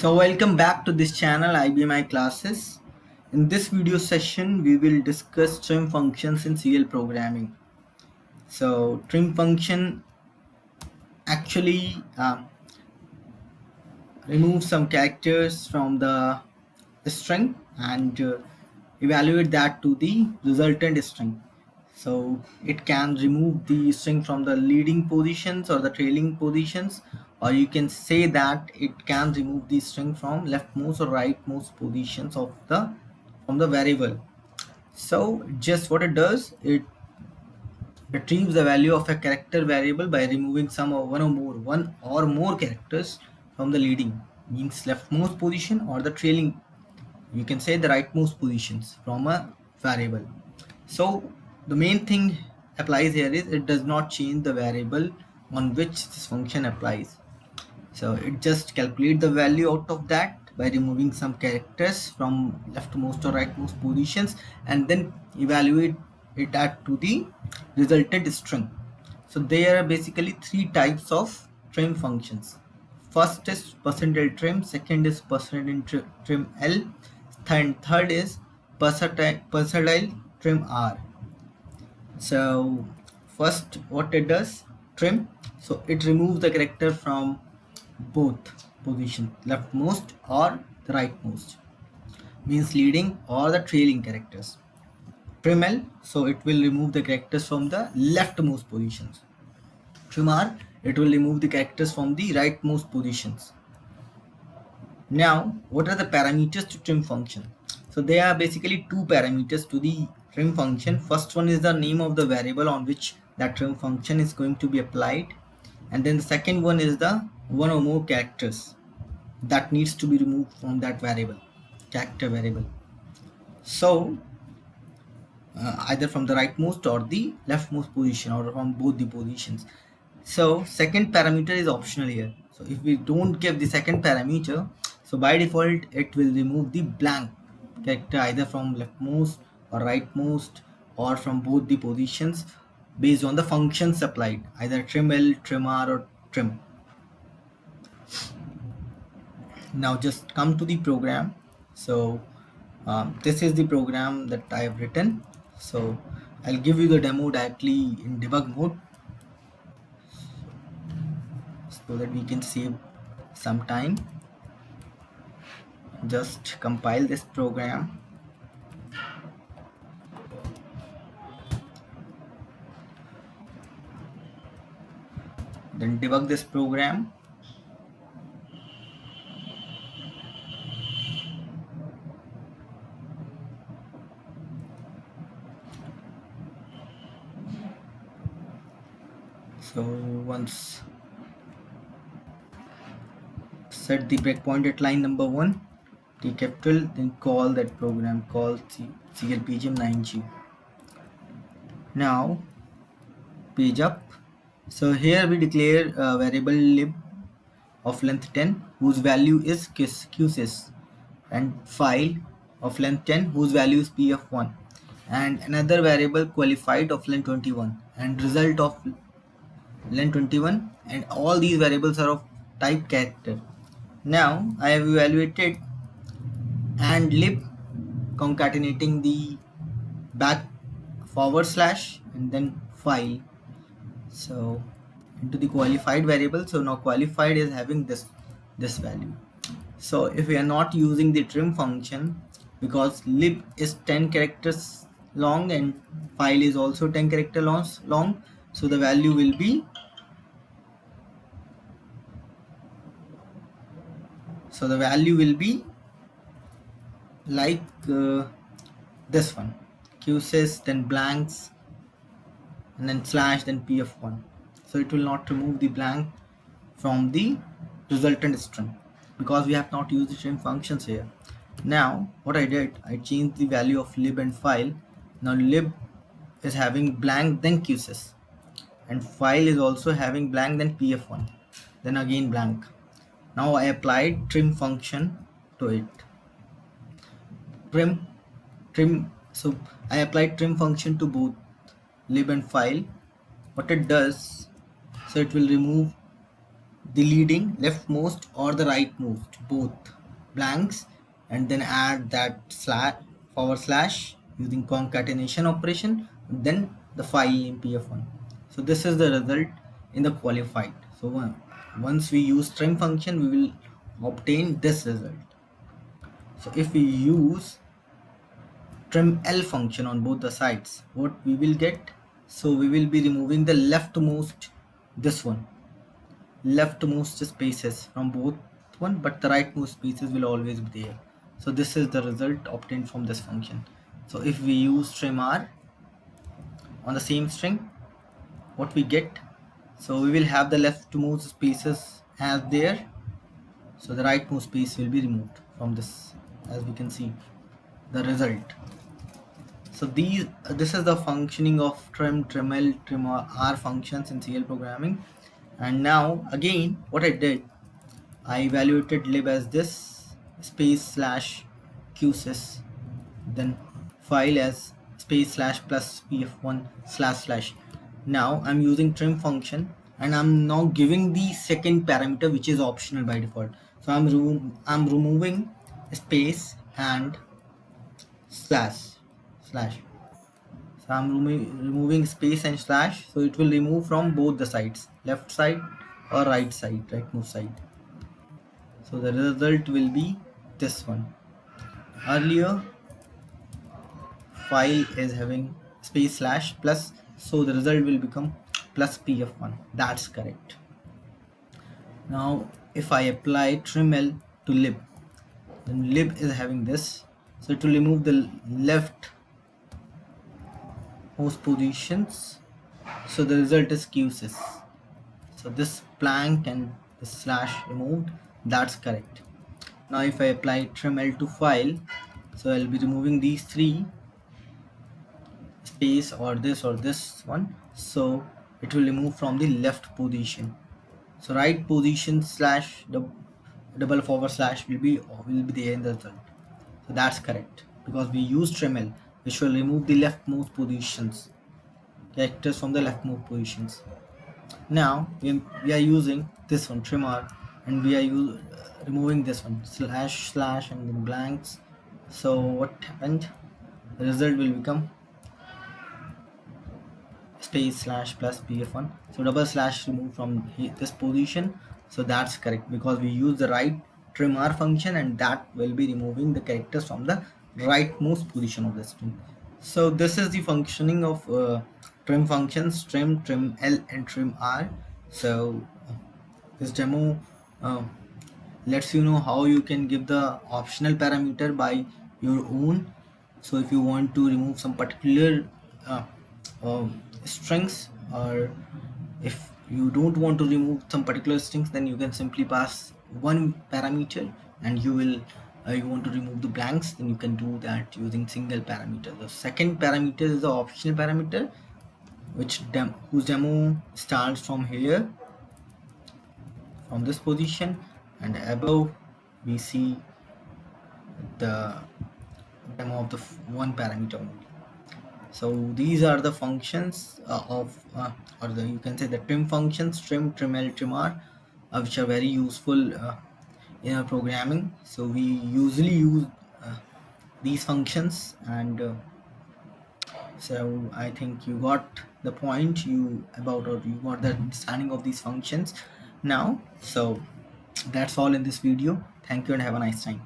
So welcome back to this channel IBMI classes. In this video session we will discuss trim functions in CL programming. So trim function actually remove some characters from the string and evaluate that to the resultant string. So it can remove the string from the leading positions or the trailing positions, or you can say that it can remove the string from leftmost or rightmost positions of the from the variable. So just what it does, it retrieves the value of a character variable by removing some or one or more characters from the leading, means leftmost position, or the trailing, you can say the rightmost positions from a variable. So the main thing applies here is it does not change the variable on which this function applies. So it just calculate the value out of that by removing some characters from leftmost or rightmost positions and then evaluate it at to the resultant string. So there are basically three types of trim functions. First is percentile trim, second is percentile trim L, and third is percentile trim R. So first what it does, trim, so it removes the character from both position, leftmost or the rightmost, means leading or the trailing characters. Trim L, so it will remove the characters from the leftmost positions. Trim R, it will remove the characters from the rightmost positions. Now what are the parameters to trim function? So there are basically two parameters to the trim function. First one is the name of the variable on which that trim function is going to be applied, and then the second one is the one or more characters that needs to be removed from that variable, character variable. So either from the rightmost or the leftmost position or from both the positions. So second parameter is optional here. So if we don't give the second parameter, so by default it will remove the blank character either from leftmost or rightmost or from both the positions based on the functions applied, either trim L, trim R, or trim. Now just come to the program. So this is the program that I have written. So I'll give you the demo directly in debug mode so that we can save some time. Just compile this program. Then debug this program. So once set the breakpoint at line number 1, T capital, then call that program called CLPGM9G. Now page up. So here we declare a variable lib of length 10 whose value is qsys, and file of length 10 whose value is pf1, and another variable qualified of length 21 and result of length 21, and all these variables are of type character. Now I have evaluated and lib concatenating the back forward slash and then file, so into the qualified variable. So now qualified is having this value. So if we are not using the trim function, because lib is 10 characters long and file is also 10 character long, so the value will be, like this one, qsys, then blanks, and then slash, then pf1. So it will not remove the blank from the resultant string because we have not used the trim functions here. Now what I did, I changed the value of lib and file. Now lib is having blank, then qsys, and file is also having blank, then pf1, then again blank. Now I applied trim function to it. Trim, so I applied trim function to both lib and file. What it does, so it will remove the leading leftmost or the rightmost, both blanks, and then add that slash forward slash using concatenation operation, then the phi empf1. So this is the result in the qualified. So once we use trim function, we will obtain this result. So if we use trim L function on both the sides, what we will get? So we will be removing the leftmost, this one, leftmost spaces from both one, but the rightmost spaces will always be there. So this is the result obtained from this function. So if we use trim R on the same string, what we get? So we will have the leftmost spaces as there, so the rightmost space will be removed from this, as we can see the result. So this is the functioning of trim, triml, trim R functions in CL programming. And now again what I did, I evaluated lib as this space slash qsys, then file as space slash plus pf1 slash slash. Now I'm using trim function and I'm now giving the second parameter, which is optional by default. So I'm removing space and slash. So I'm removing space and slash, so it will remove from both the sides, left side or right side, rightmost side. So the result will be this one. Earlier file is having space slash plus, so the result will become plus pf1. That's correct. Now if I apply triml to lib, then lib is having this, so it will remove the left most positions, so the result is qsys. So this blank and the slash removed, that's correct. Now if I apply triml to file, so I'll be removing these three space or this one, so it will remove from the left position. So right position slash double forward slash will be there in the result. So that's correct, because we use triml, which will remove the leftmost positions, characters from the leftmost positions. Now we are using this one trimr, and we are removing this one slash and then blanks. So what happened? The result will become space slash plus pf1. So double slash removed from this position, so that's correct, because we use the right trimr function, and that will be removing the characters from the rightmost position of the string. So this is the functioning of trim functions, trim L and trim R. So this demo lets you know how you can give the optional parameter by your own. So if you want to remove some particular uh, strings, or if you don't want to remove some particular strings, then you can simply pass one parameter, and you want to remove the blanks, then you can do that using single parameter. The second parameter is the optional parameter, whose demo starts from here, from this position, and above we see the demo of the one parameter only. So these are the functions or you can say the trim functions, trim, triml, trimr, which are very useful in our programming. So we usually use these functions, and so I think you got the point, or you got the understanding of these functions now. So that's all in this video. Thank you and have a nice time.